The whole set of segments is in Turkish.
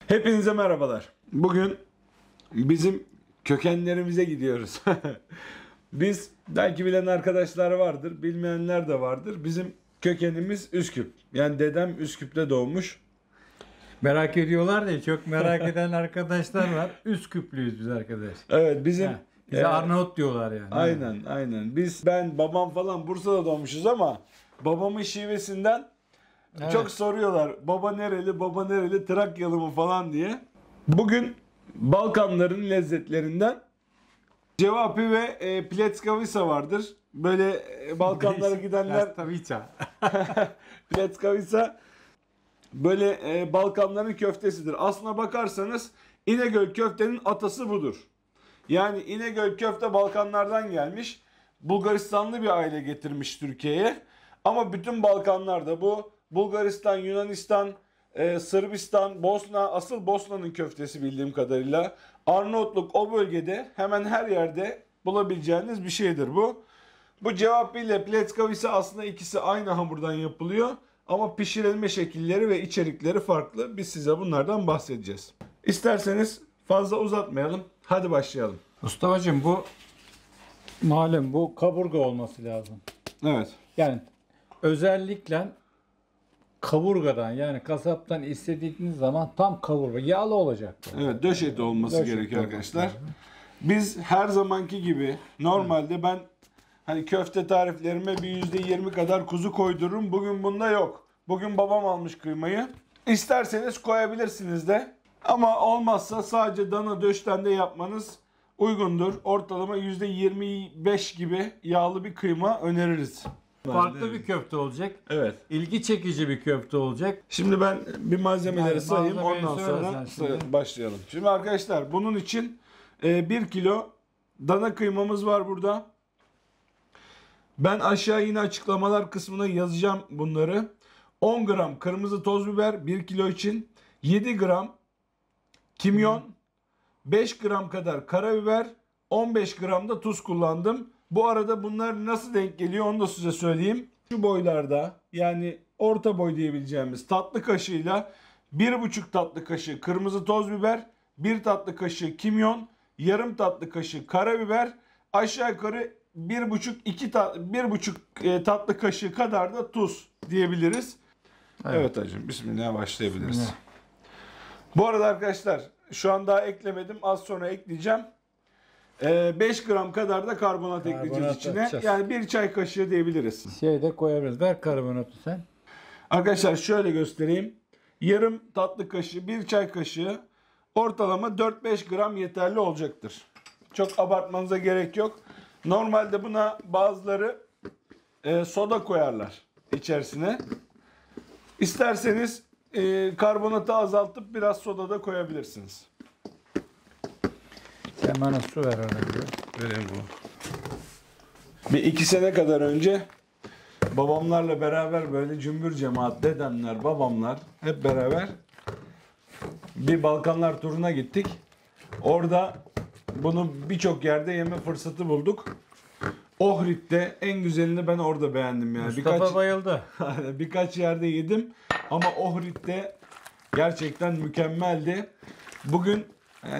Hepinize merhabalar. Bugün bizim kökenlerimize gidiyoruz. Biz belki bilen arkadaşlar vardır, bilmeyenler de vardır. Bizim kökenimiz Üsküp. Yani dedem Üsküp'te doğmuş. Merak ediyorlar diye çok merak eden arkadaşlar var. Üsküplüyüz biz arkadaş. Evet bizim Bize Arnavut diyorlar yani. aynen. Ben babam falan Bursa'da doğmuşuz ama babamın şivesinden çok soruyorlar. Baba nereli, Trakyalı mı falan diye. Bugün Balkanların lezzetlerinden cevapi ve pletskavisa vardır. Böyle Balkanlara gidenler Taviça. pletskavisa böyle Balkanların köftesidir. Aslına bakarsanız İnegöl köftenin atası budur. Yani İnegöl köfte Balkanlardan gelmiş. Bulgaristanlı bir aile getirmiş Türkiye'ye. Ama bütün Balkanlarda bu Bulgaristan, Yunanistan, Sırbistan, Bosna, asıl Bosna'nın köftesi bildiğim kadarıyla. Arnavutluk o bölgede hemen her yerde bulabileceğiniz bir şeydir bu. Bu cevapi ile pletskavisa aslında ikisi aynı hamurdan yapılıyor. Ama pişirilme şekilleri ve içerikleri farklı. Biz size bunlardan bahsedeceğiz. İsterseniz fazla uzatmayalım. Hadi başlayalım. Mustafa'cığım bu malum bu kaburga olması lazım. Evet. Yani özellikle kaburgadan yani kasaptan istediğiniz zaman tam kaburga yağlı olacak. Evet, döş eti olması Döş gerekiyor eti arkadaşlar. olması Biz her zamanki gibi normalde ben hani köfte tariflerime bir %20 kadar kuzu koydururum. Bugün bunda yok. Bugün babam almış kıymayı. İsterseniz koyabilirsiniz de. Ama olmazsa sadece dana döşten de yapmanız uygundur. Ortalama %25 gibi yağlı bir kıyma öneririz. Farklı bir köfte olacak. Evet. İlgi çekici bir köfte olacak. Şimdi ben bir malzemeleri Yani sayayım, malzemeyi ondan söyle sonra sen şimdi. başlayalım. Şimdi arkadaşlar bunun için 1 kilo dana kıymamız var burada. Ben aşağı yine açıklamalar kısmına yazacağım bunları. 10 gram kırmızı toz biber 1 kilo için, 7 gram kimyon, 5 gram kadar karabiber, 15 gram da tuz kullandım. Bu arada bunlar nasıl denk geliyor onu da size söyleyeyim. Şu boylarda yani orta boy diyebileceğimiz tatlı kaşığıyla 1,5 tatlı kaşığı kırmızı toz biber, 1 tatlı kaşığı kimyon, yarım tatlı kaşığı karabiber, aşağı yukarı 1,5 tatlı kaşığı kadar da tuz diyebiliriz. Evet hacım, bismillah başlayabiliriz. Bismillah. Bu arada arkadaşlar şu an daha eklemedim. Az sonra ekleyeceğim. 5 gram kadar da karbonat ekleyeceğiz içine. atacağız. Yani 1 çay kaşığı diyebiliriz. Şey de koyabiliriz. Ver karbonatı sen. Arkadaşlar şöyle göstereyim. Yarım tatlı kaşığı, 1 çay kaşığı ortalama 4-5 gram yeterli olacaktır. Çok abartmanıza gerek yok. Normalde buna bazıları soda koyarlar içerisine. İsterseniz karbonatı azaltıp biraz soda da koyabilirsiniz. Sen bana su ver arada. Vereyim bu. Bir 2 sene kadar önce babamlarla beraber böyle cümbür cemaat, dedemler, babamlar hep beraber bir Balkanlar turuna gittik. Orada bunu birçok yerde yeme fırsatı bulduk. Ohrid'de en güzelini ben orada beğendim yani. Mustafa bayıldı. Birkaç yerde yedim ama Ohrid'de gerçekten mükemmeldi. Bugün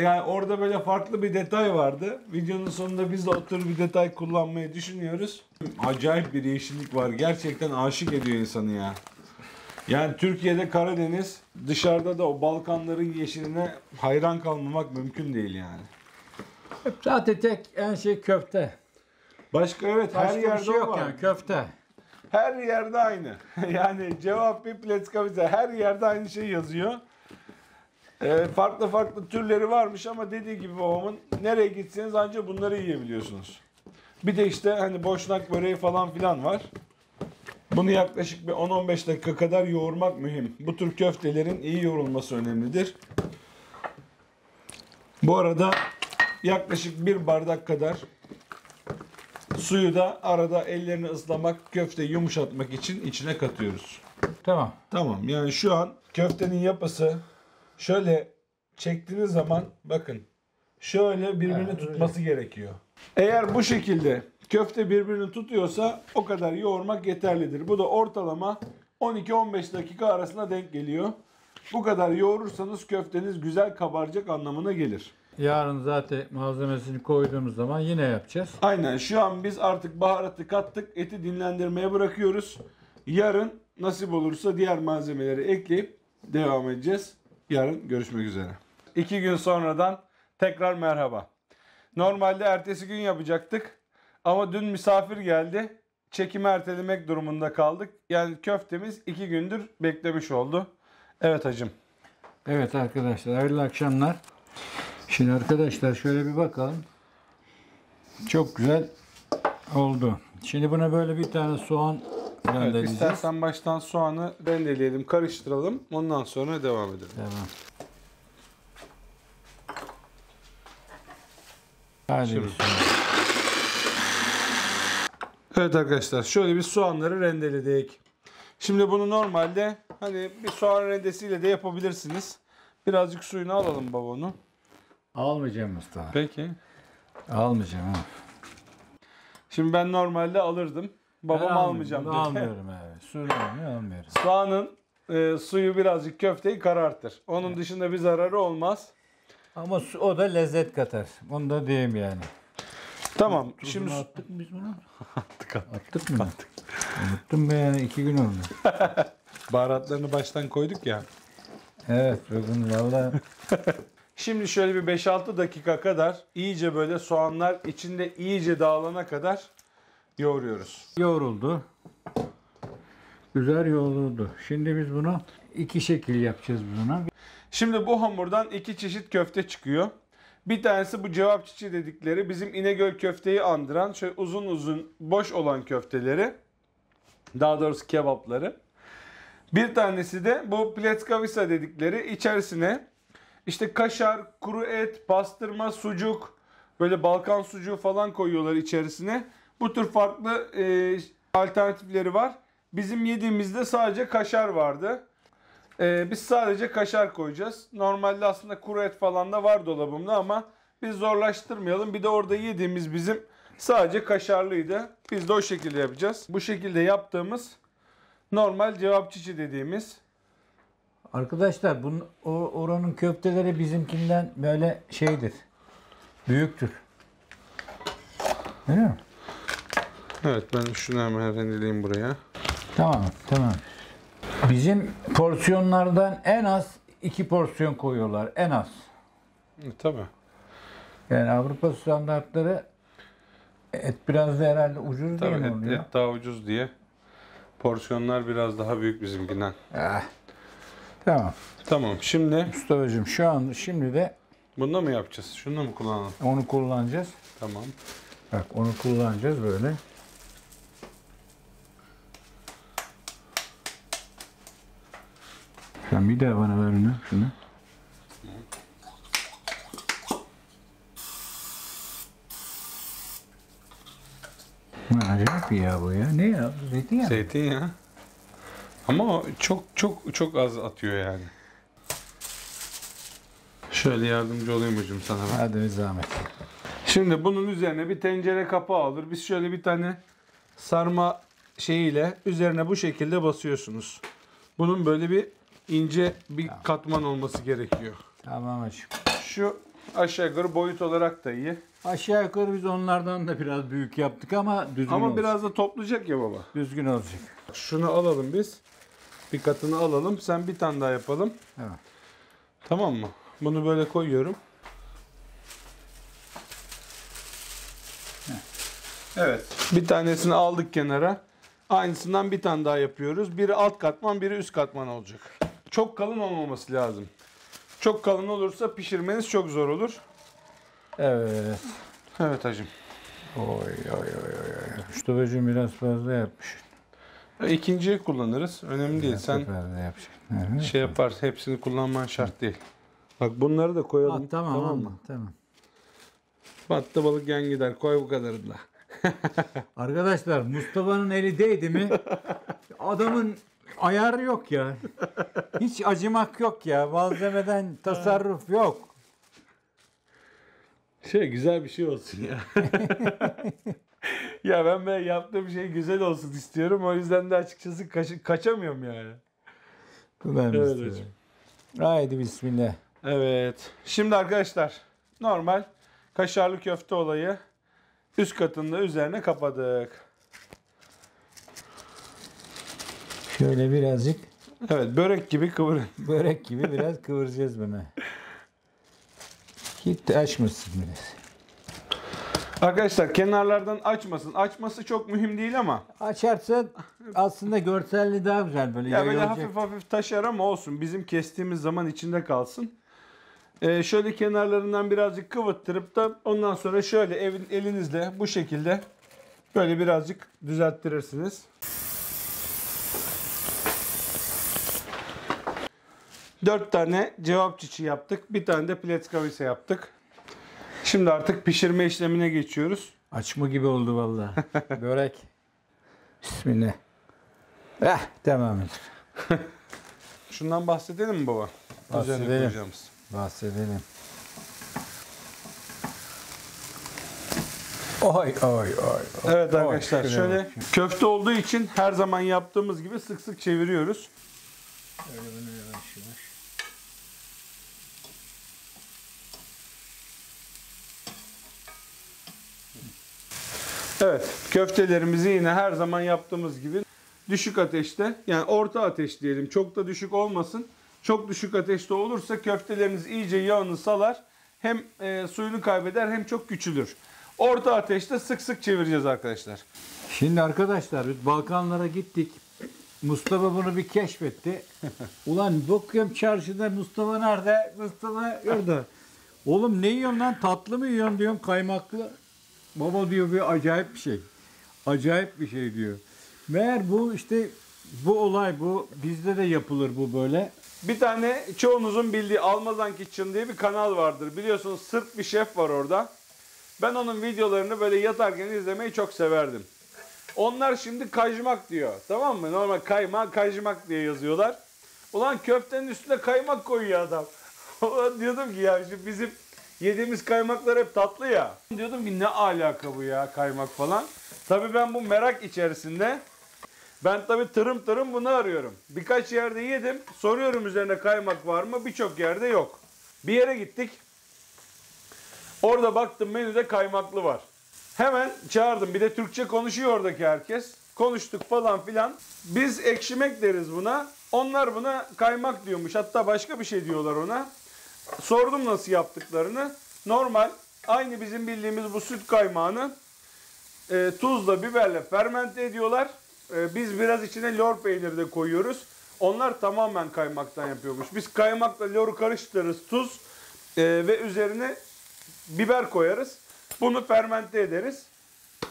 yani orada böyle farklı bir detay vardı. Videonun sonunda biz de o tür bir detay kullanmayı düşünüyoruz. Acayip bir yeşillik var. Gerçekten aşık ediyor insanı ya. Yani Türkiye'de Karadeniz, dışarıda da o Balkanların yeşiline hayran kalmamak mümkün değil yani. Zaten tek en şey köfte. Başka evet Başka her bir yerde şey o yok var. yani köfte. Her yerde aynı. Yani cevap bir pletskavisa her yerde aynı şey yazıyor. Farklı farklı türleri varmış ama dediği gibi babamın nereye gitseniz ancak bunları yiyebiliyorsunuz. Bir de işte hani boşnak böreği falan filan var. Bunu yaklaşık bir 10-15 dakika kadar yoğurmak mühim. Bu tür köftelerin iyi yoğrulması önemlidir. Bu arada yaklaşık 1 bardak kadar suyu da arada ellerini ıslamak, köfteyi yumuşatmak için içine katıyoruz. Tamam. Tamam, yani şu an köftenin yapısı şöyle çektiğiniz zaman bakın şöyle birbirini Evet, tutması gerekiyor. Eğer bu şekilde köfte birbirini tutuyorsa o kadar yoğurmak yeterlidir. Bu da ortalama 12-15 dakika arasında denk geliyor. Bu kadar yoğurursanız köfteniz güzel kabaracak anlamına gelir. Yarın zaten malzemesini koyduğumuz zaman yine yapacağız. Aynen, şu an biz artık baharatı kattık, eti dinlendirmeye bırakıyoruz. Yarın nasip olursa diğer malzemeleri ekleyip devam edeceğiz. Yarın görüşmek üzere. 2 gün sonradan tekrar merhaba. Normalde ertesi gün yapacaktık ama dün misafir geldi. Çekimi ertelemek durumunda kaldık. Yani köftemiz 2 gündür beklemiş oldu. Evet hacım. Evet arkadaşlar, hayırlı akşamlar. Şimdi arkadaşlar şöyle bir bakalım. Çok güzel oldu. Şimdi buna böyle bir tane soğan Evet, rendeleyeceğiz. istersen baştan soğanı rendeleyelim, karıştıralım. Ondan sonra devam edelim. Tamam. Hadi Şimdi. bismillah. Evet arkadaşlar, şöyle bir soğanları rendeledik. Şimdi bunu normalde hani bir soğan rendesiyle de yapabilirsiniz. Birazcık suyunu alalım baba onu. Almayacağım Mustafa. Peki. Almayacağım ha. Şimdi ben normalde alırdım. Babam Ben almayacağım dedi. Almıyorum evet. Suyunu almıyorum. Soğanın suyu birazcık köfteyi karartır. Onun dışında bir zararı olmaz. Ama o da lezzet katar. Onu da diyeyim yani. Tamam. Şimdi Şimdi attık mı biz bunu? attık. Attık mı? Unuttum be yani 2 gün oldu. Baharatlarını baştan koyduk ya. Evet bugün valla. Şimdi şöyle bir 5-6 dakika kadar iyice böyle soğanlar içinde iyice dağılana kadar yoğuruyoruz. Yoğruldu. Güzel yoğruldu. Şimdi biz bunu 2 şekil yapacağız buna. Şimdi bu hamurdan 2 çeşit köfte çıkıyor. Bir tanesi bu cevap çiçeği dedikleri bizim İnegöl köfteyi andıran şöyle uzun uzun boş olan köfteleri. Daha doğrusu kebapları. Bir tanesi de bu pletkavisa dedikleri içerisine işte kaşar, kuru et, pastırma, sucuk, böyle Balkan sucuğu falan koyuyorlar içerisine. Bu tür farklı alternatifleri var. Bizim yediğimizde sadece kaşar vardı. Biz sadece kaşar koyacağız. Normalde aslında kuru et falan da var dolabımda ama biz zorlaştırmayalım. Bir de orada yediğimiz bizim sadece kaşarlıydı. Biz de o şekilde yapacağız. Bu şekilde yaptığımız normal cevap çiçi dediğimiz. Arkadaşlar oranın köfteleri bizimkinden böyle şeydir. Büyüktür. Değil mi? Evet, ben şunu hemen rendeleyeyim buraya. Tamam, tamam. Bizim porsiyonlardan en az 2 porsiyon koyuyorlar. En az. Tabii. Yani Avrupa standartları et biraz da herhalde ucuz diye mi Tabii oluyor? et daha ucuz diye. Porsiyonlar biraz daha büyük bizimkinden. Ah. Tamam. Tamam, şimdi Mustafa'cığım şimdi de bunda mı yapacağız? Şunu mu kullanalım? onu kullanacağız. Tamam. Bak onu kullanacağız böyle. Sen bir daha bana ver onu, şunu. Ne acayip bir yağ bu ya. Ne ya? Zeytinyağı. Zeytinyağı. Ama o çok az atıyor yani. Şöyle yardımcı olayım hocam sana ben. Hadi bir zahmet. Şimdi bunun üzerine bir tencere kapağı alır. Biz şöyle bir tane sarma şeyiyle üzerine bu şekilde basıyorsunuz. Bunun böyle bir ince bir katman olması gerekiyor. Tamam hacım. Şu aşağı yukarı boyut olarak da iyi. Aşağı yukarı biz onlardan da biraz büyük yaptık ama düzgün Ama olacak. biraz da toplayacak ya baba. Düzgün olacak. Şunu alalım biz. Bir katını alalım. Sen bir tane daha yapalım. Evet. Tamam mı? Bunu böyle koyuyorum. Evet. Bir tanesini aldık kenara. Aynısından bir tane daha yapıyoruz. Biri alt katman, biri üst katman olacak. Çok kalın olmaması lazım. Çok kalın olursa pişirmeniz çok zor olur. Evet. Evet hacım. Oy oy oy oy. Mustafa'cığım biraz fazla yapmış. İkinciyi kullanırız. Önemli değil. Sen Seferde yapacak. Evet. şey yaparsın. Hepsini kullanman şart değil. Bak bunları da koyalım. Tamam mı? Tamam. Battı balık yan gider. Koy bu kadarını da. Arkadaşlar Mustafa'nın eli değdi mi adamın ayarı yok ya. Hiç acımak yok ya. Malzemeden tasarruf yok. Güzel bir şey olsun ya. Ya ben yaptığım şey güzel olsun istiyorum. O yüzden de açıkçası kaçamıyorum yani. Ulan Evet Mustafa. hocam. Haydi bismillah. Evet. Şimdi arkadaşlar normal kaşarlı köfte olayı üst katında üzerine kapadık. Şöyle birazcık Evet, börek gibi kıvırın. börek gibi biraz kıvıracağız bunu. Hiç de açmasın biraz. Arkadaşlar kenarlardan açmasın. Açması çok mühim değil ama Açarsa aslında görselliği daha güzel böyle ya böyle yayılacak. hafif hafif taşar ama olsun. Bizim kestiğimiz zaman içinde kalsın. Şöyle kenarlarından birazcık kıvıttırıp da ondan sonra şöyle elinizle bu şekilde böyle birazcık düzelttirirsiniz. Dört tane cevap çiçi yaptık. Bir tane de pletkavise yaptık. Şimdi artık pişirme işlemine geçiyoruz. Açma gibi oldu vallahi. Börek. Bismillah. Devam et. Şundan bahsedelim mi baba? Üzerine Bahsedelim. koyacağımız. Bahsedelim. Oy oy oy. Evet arkadaşlar Oy, şöyle köfte olduğu için her zaman yaptığımız gibi sık sık çeviriyoruz. Şöyle bunu yavaş yavaş. Evet, köftelerimizi yine her zaman yaptığımız gibi düşük ateşte, yani orta ateş diyelim, çok da düşük olmasın. Çok düşük ateşte olursa köfteleriniz iyice yağını salar. Hem suyunu kaybeder hem çok küçülür. Orta ateşte sık sık çevireceğiz arkadaşlar. Şimdi arkadaşlar biz Balkanlara gittik. Mustafa bunu bir keşfetti. Ulan bakıyorum çarşıda Mustafa nerede? Mustafa orada. Oğlum ne yiyorsun lan? Tatlı mı yiyorsun diyorum, kaymaklı. Baba diyor bir acayip bir şey. Acayip bir şey diyor. Meğer bu işte bu olay bu. Bizde de yapılır bu böyle. Bir tane çoğunuzun bildiği Almazan Kitchen diye bir kanal vardır. Biliyorsunuz Sırp bir şef var orada. Ben onun videolarını böyle yatarken izlemeyi çok severdim. Onlar şimdi kaymak diyor. Tamam mı? Normal kaymak diye yazıyorlar. Ulan köftenin üstüne kaymak koyuyor adam. Ulan diyordum ki ya şimdi bizim yediğimiz kaymaklar hep tatlı ya. Diyordum ki ne alaka bu ya kaymak falan. Tabii ben bu merak içerisinde tabii tırım tırım bunu arıyorum. Birkaç yerde yedim. Soruyorum üzerine kaymak var mı? Birçok yerde yok. Bir yere gittik. Orada baktım menüde kaymaklı var. Hemen çağırdım. Bir de Türkçe konuşuyor oradaki herkes. Konuştuk falan filan. Biz ekşimek deriz buna. Onlar buna kaymak diyormuş. Hatta başka bir şey diyorlar ona. Sordum nasıl yaptıklarını. Normal aynı bizim bildiğimiz bu süt kaymağını tuzla biberle fermente ediyorlar. Biz biraz içine lor peyniri de koyuyoruz. Onlar tamamen kaymaktan yapıyormuş. Biz kaymakla loru karıştırırız, tuz ve üzerine biber koyarız. Bunu fermente ederiz.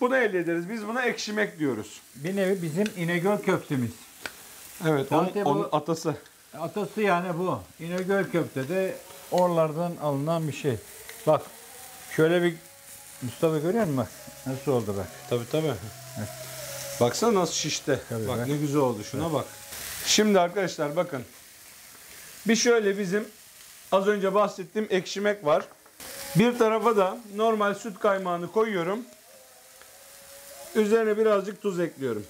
Bunu elde ederiz. Biz buna ekşimek diyoruz. Bir nevi bizim İnegöl köftemiz. Evet, Zaten onun bu- atası. Atası yani bu. İnegöl köfte de oralardan alınan bir şey. Bak şöyle bir Mustafa görüyor musun bak? Nasıl oldu bak. Tabii. Baksana nasıl şişti. Tabii, bak bak. ne güzel oldu. Şuna bak. Şimdi arkadaşlar bakın. Bir şöyle bizim az önce bahsettiğim ekşimek var. Bir tarafa da normal süt kaymağını koyuyorum. Üzerine birazcık tuz ekliyorum.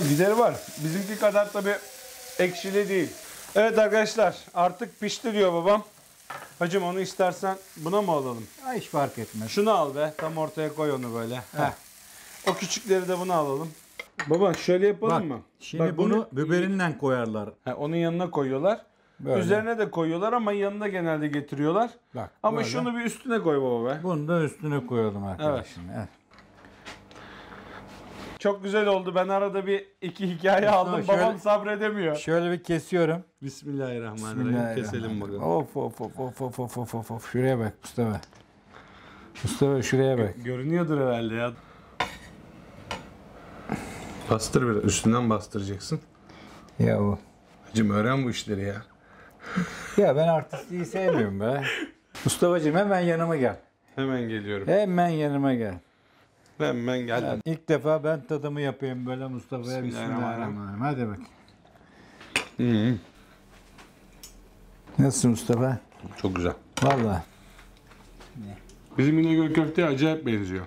Gideri var. Bizimki kadar tabii ekşili değil. Evet arkadaşlar artık pişti diyor babam. Hacım onu istersen buna mı alalım? Ha, hiç fark etmez. Şunu al be. Tam ortaya koy onu böyle. Heh. O küçükleri de buna alalım. Baba şöyle yapalım Bak, mı? şimdi Bak, bunu biberinden koyarlar. onun yanına koyuyorlar. Böyle. Üzerine de koyuyorlar ama yanına genelde getiriyorlar. Bak, Ama böyle. şunu bir üstüne koy baba be. Bunu da üstüne koyalım arkadaşlar. Evet. Çok güzel oldu. Ben arada bir iki hikaye aldım. şöyle- Babam sabredemiyor. Şöyle bir kesiyorum. Bismillahirrahmanirrahim. Keselim bakalım. Of of of of of of of of of. Şuraya bak Mustafa. Mustafa şuraya bak. Görünüyordur herhalde ya. Bastır biraz. Üstünden bastıracaksın. Ya o. Hacım öğren bu işleri ya. Ya ben artistliği sevmiyorum be. Mustafa'cığım hemen yanıma gel. Hemen geliyorum. Hemen yanıma gel. Hemen geldim. Yani ilk defa ben tadımı yapayım böyle Mustafa'ya. Bismillahirrahmanirrahim. Hadi bak. Hı. Nasılsın Mustafa? Çok güzel. Vallahi. Bizim İnegöl köfteye acayip benziyor.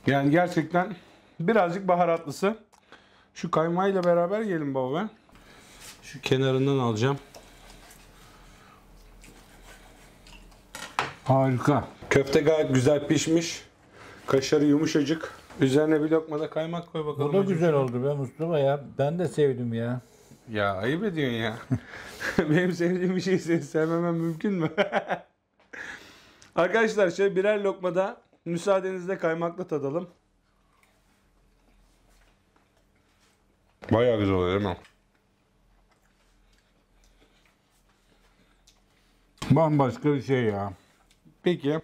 Yani gerçekten birazcık baharatlısı. Şu kaymağıyla beraber yiyelim baba ben. Şu kenarından alacağım. Harika. Köfte gayet güzel pişmiş. Kaşarı yumuşacık. Üzerine bir lokma da kaymak koy bakalım. Bu da hacım. güzel oldu be Mustafa ya. Ben de sevdim ya. Ya ayıp ediyorsun ya. Benim sevdiğim bir şeyi senin sevmemem mümkün mü? Arkadaşlar şöyle birer lokma da müsaadenizle kaymakla tadalım. Bayağı güzel oluyor değil mi? Bambaşka bir şey ya. Peki.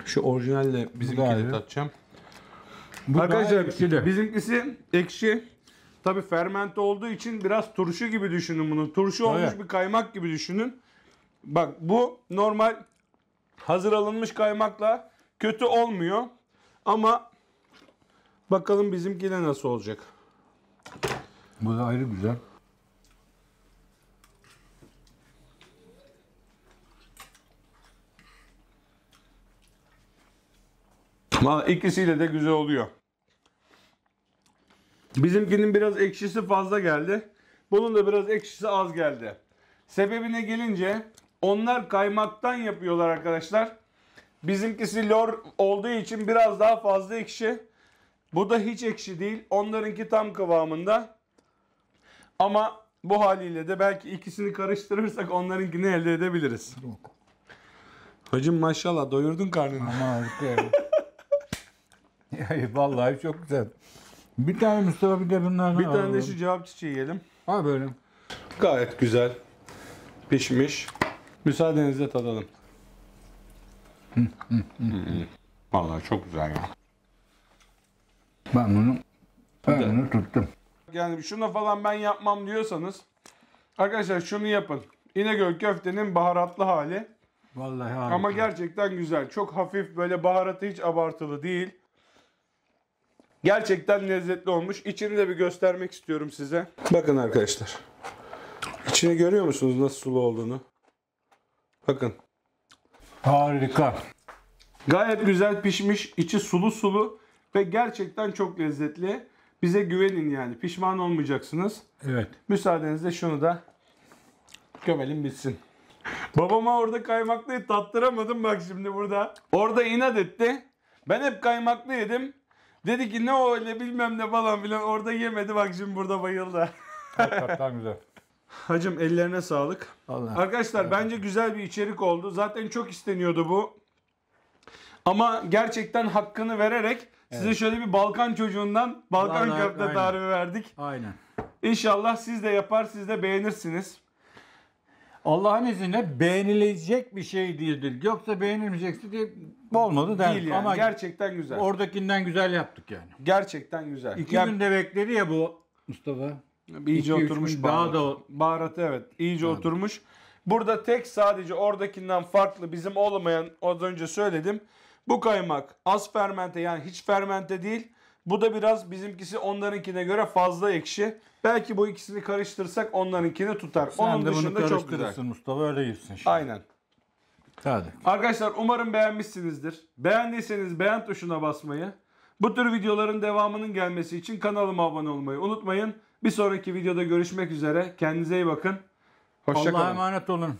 Şu orijinalle bizimkini Gayet. tatacağım. Bu Arkadaşlar daha ekşili. bizimkisi ekşi. Tabi fermente olduğu için biraz turşu gibi düşünün bunu. Turşu olmuş Evet. bir kaymak gibi düşünün. Bak bu normal hazır alınmış kaymakla kötü olmuyor. Ama bakalım bizimkiyle nasıl olacak. Bu da ayrı güzel. Valla ikisiyle de güzel oluyor. Bizimkinin biraz ekşisi fazla geldi. Bunun da biraz ekşisi az geldi. Sebebine gelince onlar kaymaktan yapıyorlar arkadaşlar. Bizimkisi lor olduğu için biraz daha fazla ekşi. Bu da hiç ekşi değil. Onlarınki tam kıvamında. Ama bu haliyle de belki ikisini karıştırırsak onlarınkini elde edebiliriz. Hacım maşallah doyurdun karnını. Ama harika ya. Ya, vallahi çok güzel. Bir tane Mustafa bir de bunlardan Bir tane de alalım. şu cevap çiçeği yiyelim. Ha böyle. Gayet güzel pişmiş. Müsaadenizle tadalım. Vallahi çok güzel ya. Ben bunu tuttum. Yani şuna falan ben yapmam diyorsanız arkadaşlar şunu yapın. İnegöl köftenin baharatlı hali. Vallahi harika. Ama gerçekten güzel. Çok hafif böyle baharatı hiç abartılı değil. Gerçekten lezzetli olmuş. İçini de bir göstermek istiyorum size. Bakın arkadaşlar. İçini görüyor musunuz nasıl sulu olduğunu? Bakın. Harika. Gayet güzel pişmiş. İçi sulu sulu ve gerçekten çok lezzetli. Bize güvenin yani. Pişman olmayacaksınız. Evet. Müsaadenizle şunu da gömelim bitsin. Babama orada kaymaklıyı tattıramadım bak şimdi burada. Orada inat etti. Ben hep kaymaklı yedim. Dedi ki ne o öyle bilmem ne falan filan. Orada yemedi bak şimdi burada bayıldı. Hakikaten güzel. Hacım ellerine sağlık. Allah. Arkadaşlar bence güzel bir içerik oldu. Zaten çok isteniyordu bu. Ama gerçekten hakkını vererek size şöyle bir Balkan çocuğundan Balkan Vallahi köfte aynen. tarifi verdik. Aynen. İnşallah siz de yapar, siz de beğenirsiniz. Allah'ın izniyle beğenilecek bir şey değildir. Yoksa beğenilmeyecekse diye olmadı der. Değil yani. Ama Gerçekten güzel. oradakinden güzel yaptık yani. Gerçekten güzel. 2 Ya, günde bekledi ya bu Mustafa. iyice 2-3 oturmuş gün daha baharatı. da- Baharatı evet. iyice oturmuş. Burada tek sadece oradakinden farklı bizim olmayan az önce söyledim. Bu kaymak az fermente yani hiç fermente değil. Bu da biraz bizimkisi onlarınkine göre fazla ekşi. Belki bu ikisini karıştırsak onlarınkini tutar. Sen Onun de bunu dışında çok güzel. karıştırırsın Mustafa öyle girsin şimdi. Aynen. Hadi. Arkadaşlar umarım beğenmişsinizdir. Beğendiyseniz beğen tuşuna basmayı, bu tür videoların devamının gelmesi için kanalıma abone olmayı unutmayın. Bir sonraki videoda görüşmek üzere. Kendinize iyi bakın. Hoşça Allah'a kalın. emanet olun.